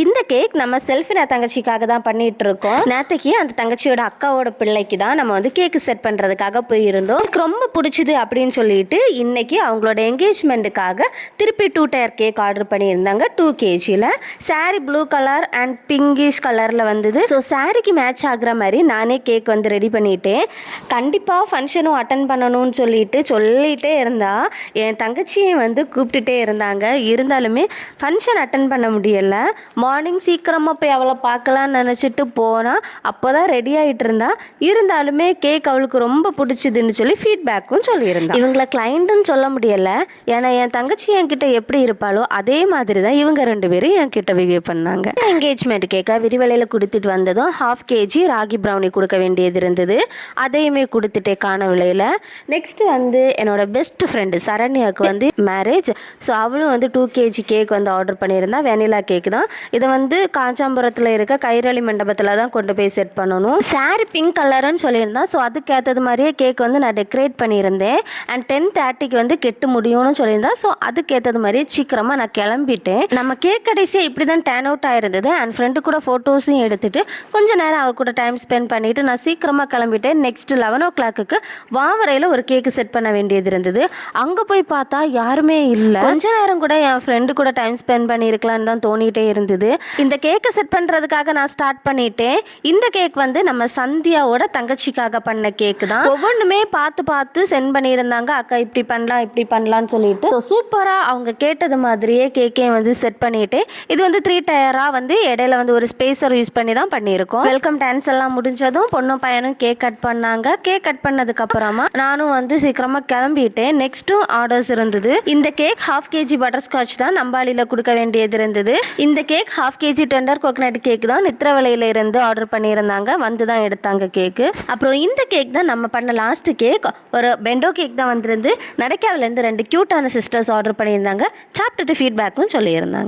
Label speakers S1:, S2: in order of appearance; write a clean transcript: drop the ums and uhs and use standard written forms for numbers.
S1: இந்த கேக் நம்ம செல்ஃபினா தங்கச்சிக்காக தான் பண்ணிட்டு இருக்கோம். நேற்றுக்கு அந்த தங்கச்சியோட அக்காவோட பிள்ளைக்கு தான் நம்ம வந்து கேக்கு செட் பண்ணுறதுக்காக போயிருந்தோம். எனக்கு ரொம்ப பிடிச்சிது அப்படின்னு சொல்லிட்டு இன்னைக்கு அவங்களோட என்கேஜ்மெண்ட்டுக்காக திருப்பி 2 டயர் கேக் ஆர்டர் பண்ணியிருந்தாங்க. 2 kgல sorry blue colour and pinkish கலரில் வந்தது. ஸோ சாரிக்கு மேட்ச் ஆகுற மாதிரி நானே கேக் வந்து ரெடி பண்ணிட்டேன். கண்டிப்பாக ஃபங்க்ஷனும் அட்டன் பண்ணணும்னு சொல்லிகிட்டே இருந்தா என் தங்கச்சியை வந்து கூப்பிட்டுட்டே இருந்தாங்க. இருந்தாலுமே ஃபங்க்ஷன் அட்டன் பண்ண முடியலை. மார்னிங் சீக்கிரமாக போய் அவளை பார்க்கலான்னு நினச்சிட்டு போனால் அப்போ தான் ரெடி ஆகிட்டு இருந்தா. இருந்தாலுமே கேக் அவளுக்கு ரொம்ப பிடிச்சிதுன்னு சொல்லி ஃபீட்பேக்கும் சொல்லியிருந்தா. இவங்களை கிளைண்ட்டுன்னு சொல்ல முடியலை, ஏன்னா என் தங்கச்சி என்கிட்ட எப்படி இருப்பாளோ அதே மாதிரி தான் இவங்க 2 பேரும் என்கிட்ட பிஹேவ் பண்ணாங்க. என்கேஜ்மெண்ட் கேக்கை விரிவலையில் கொடுத்துட்டு வந்ததும் 1/2 kg ராகி ப்ரௌனி கொடுக்க வேண்டியது இருந்தது. அதையுமே கொடுத்துட்டே காண விலையில். நெக்ஸ்ட் வந்து என்னோட பெஸ்ட் ஃப்ரெண்டு சரண்யாவுக்கு வந்து மேரேஜ். ஸோ அவளும் வந்து 2 kg கேக் வந்து ஆர்டர் பண்ணியிருந்தா. வெனிலா கேக் தான். இதை வந்து காஞ்சாம்புரத்தில் இருக்க கைரளி மண்டபத்தில் தான் கொண்டு போய் செட் பண்ணணும். சாரி பிங்க் கலருன்னு சொல்லியிருந்தேன். ஸோ அதுக்கு ஏற்றது மாதிரியே கேக் வந்து நான் டெக்கரேட் பண்ணியிருந்தேன். அண்ட் 10:30க்கு வந்து கெட்டு முடியும்னு சொல்லியிருந்தேன். ஸோ அதுக்கு ஏற்றது மாதிரியே சீக்கிரமாக நான் கிளம்பிட்டேன். நம்ம கேக் கடைசியாக இப்படி தான் டேன் அவுட் ஆயிருந்தது. அண்ட் ஃப்ரெண்டு கூட ஃபோட்டோஸும் எடுத்துட்டு கொஞ்சம் நேரம் அவ கூட டைம் ஸ்பெண்ட் பண்ணிட்டு நான் சீக்கிரமாக கிளம்பிட்டேன். நெக்ஸ்ட் 11 o'clock வாவரையில் ஒரு கேக்கு செட் பண்ண வேண்டியது இருந்தது. அங்கே போய் பார்த்தா யாருமே இல்லை. கொஞ்ச நேரம் கூட என் ஃப்ரெண்டு கூட டைம் ஸ்பெண்ட் பண்ணியிருக்கலான்னு தான் தோணிகிட்டே இருந்தது. இந்த கேக்கை செட் பண்ணுறதுக்காக நான் ஸ்டார்ட் பண்ணிட்டேன். இந்த கேக் வந்து நம்ம சந்தியாவோட தங்கச்சிக்காக பண்ண கேக்கு தான். ஒவ்வொன்றுமே பார்த்து சென்ட் பண்ணியிருந்தாங்க. அக்கா இப்படி பண்ணலான்னு சொல்லிட்டு. ஸோ சூப்பராக அவங்க கேட்டது மாதிரியே கேக்கையும் வந்து செட் பண்ணிட்டு, இது வந்து 3 டயராக வந்து இடையில வந்து ஒரு ஸ்பேஸர் யூஸ் பண்ணி தான் பண்ணியிருக்கோம். வெல்கம் டான்ஸ் எல்லாம் முடிஞ்சதும் பொண்ணும் பையனும் கேக் கட் பண்ணாங்க. கேக் கட் பண்ணதுக்கு அப்புறமா நானும் வந்து சீக்கிரமாக கிளம்பிட்டேன். நெக்ஸ்ட்டும் ஆர்டர்ஸ் இருந்தது. இந்த கேக் 1/2 kg பட்டர்ஸ்காட்ச் தான் நம்பாளியில் கொடுக்க வேண்டியது இருந்தது. இந்த cake 1/2 kg tender coconut cake தான் நித்திரவலையில இருந்து ஆர்டர் பண்ணியிருந்தாங்க. வந்து தான் எடுத்தாங்க கேக்கு. அப்புறம் இந்த கேக் தான் நம்ம பண்ண லாஸ்ட் கேக். ஒரு பெண்டோ கேக் தான் வந்திருந்து. நடக்காவிலேருந்து 2 க்யூட்டான சிஸ்டர்ஸ் ஆர்டர் பண்ணியிருந்தாங்க. சாப்பிட்டுட்டு ஃபீட்பேக்கும் சொல்லியிருந்தாங்க.